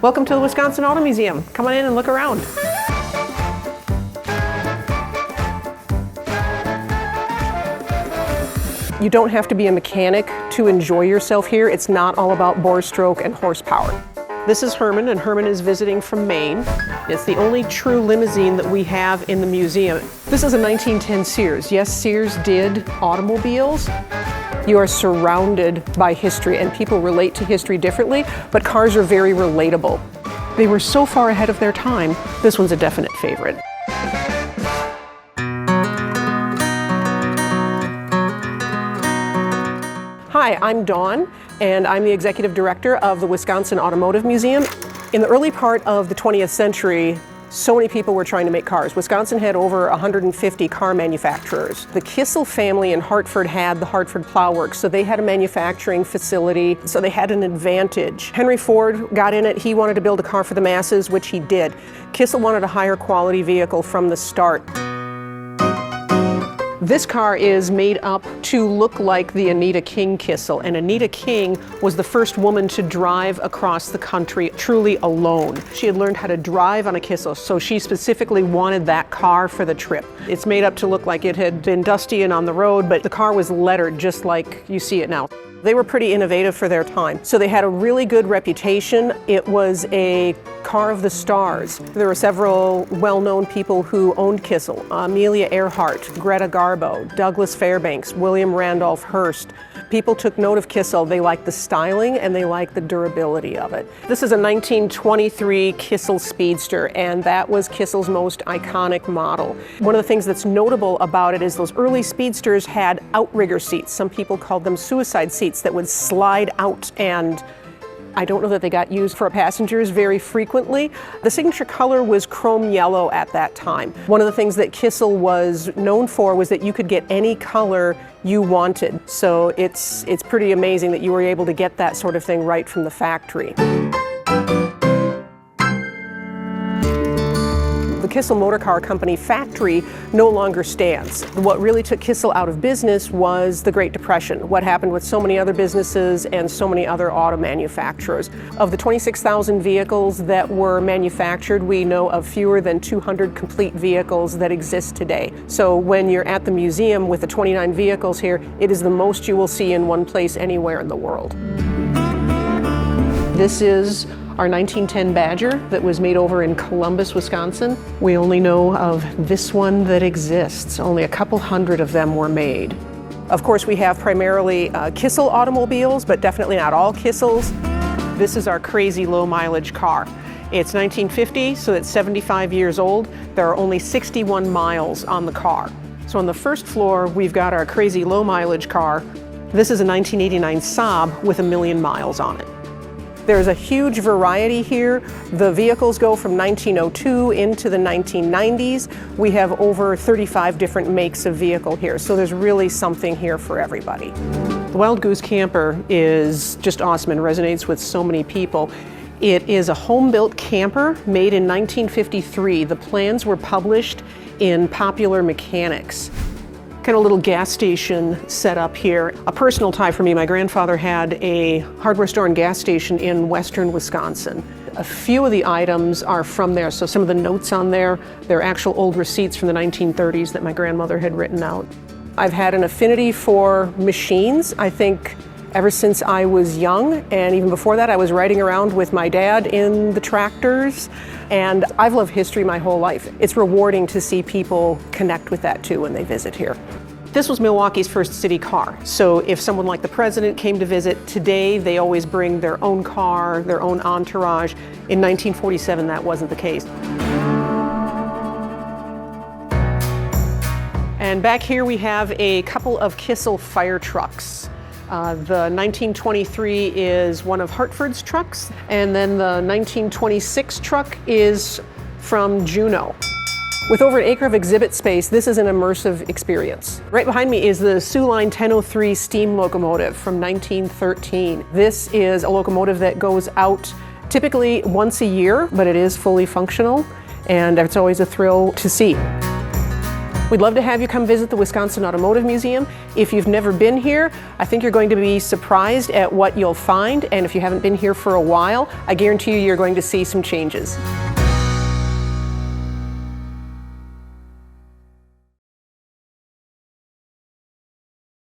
Welcome to the Wisconsin Auto Museum. Come on in and look around. You don't have to be a mechanic to enjoy yourself here. It's not all about bore stroke and horsepower. This is Herman, and Herman is visiting from Maine. It's the only true limousine that we have in the museum. This is a 1910 Sears. Yes, Sears did automobiles. You are surrounded by history, and people relate to history differently, but cars are very relatable. They were so far ahead of their time, this one's a definite favorite. Hi, I'm Dawn, and I'm the executive director of the Wisconsin Automotive Museum. In the early part of the 20th century, so many people were trying to make cars. Wisconsin had over 150 car manufacturers. The Kissel family in Hartford had the Hartford Plow Works, so they had a manufacturing facility, so they had an advantage. Henry Ford got in it. He wanted to build a car for the masses, which he did. Kissel wanted a higher quality vehicle from the start. This car is made up to look like the Anita King Kissel, and Anita King was the first woman to drive across the country truly alone. She had learned how to drive on a Kissel, so she specifically wanted that car for the trip. It's made up to look like it had been dusty and on the road, but the car was lettered just like you see it now. They were pretty innovative for their time, so they had a really good reputation. It was a car of the stars. There were several well-known people who owned Kissel. Amelia Earhart, Greta Garbo, Douglas Fairbanks, William Randolph Hearst. People took note of Kissel. They liked the styling and they liked the durability of it. This is a 1923 Kissel Speedster, and that was Kissel's most iconic model. One of the things that's notable about it is those early Speedsters had outrigger seats. Some people called them suicide seats that would slide out, and I don't know that they got used for passengers very frequently. The signature color was chrome yellow at that time. One of the things that Kissel was known for was that you could get any color you wanted. So it's pretty amazing that you were able to get that sort of thing right from the factory. The Kissel Motor Car Company factory no longer stands. What really took Kissel out of business was the Great Depression, what happened with so many other businesses and so many other auto manufacturers. Of the 26,000 vehicles that were manufactured, we know of fewer than 200 complete vehicles that exist today. So when you're at the museum with the 29 vehicles here, it is the most you will see in one place anywhere in the world. This is our 1910 Badger that was made over in Columbus, Wisconsin. We only know of this one that exists. Only a couple hundred of them were made. Of course, we have primarily Kissel automobiles, but definitely not all Kissels. This is our crazy low mileage car. It's 1950, so it's 75 years old. There are only 61 miles on the car. So on the first floor, we've got our crazy low mileage car. This is a 1989 Saab with 1 million miles on it. There's a huge variety here. The vehicles go from 1902 into the 1990s. We have over 35 different makes of vehicle here, so there's really something here for everybody. The Wild Goose Camper is just awesome and resonates with so many people. It is a home-built camper made in 1953. The plans were published in Popular Mechanics. Kind of little gas station set up here. A personal tie for me, my grandfather had a hardware store and gas station in western Wisconsin. A few of the items are from there, so some of the notes on there, they're actual old receipts from the 1930s that my grandmother had written out. I've had an affinity for machines, I think, ever since I was young, and even before that I was riding around with my dad in the tractors, and I've loved history my whole life. It's rewarding to see people connect with that too when they visit here. This was Milwaukee's first city car, so if someone like the president came to visit today, they always bring their own car, their own entourage. In 1947, that wasn't the case. And back here we have a couple of Kissel fire trucks. The 1923 is one of Hartford's trucks, and then the 1926 truck is from Juneau. With over an acre of exhibit space, this is an immersive experience. Right behind me is the Sioux Line 1003 steam locomotive from 1913. This is a locomotive that goes out typically once a year, but it is fully functional, and it's always a thrill to see. We'd love to have you come visit the Wisconsin Automotive Museum. If you've never been here, I think you're going to be surprised at what you'll find, and if you haven't been here for a while, I guarantee you're going to see some changes.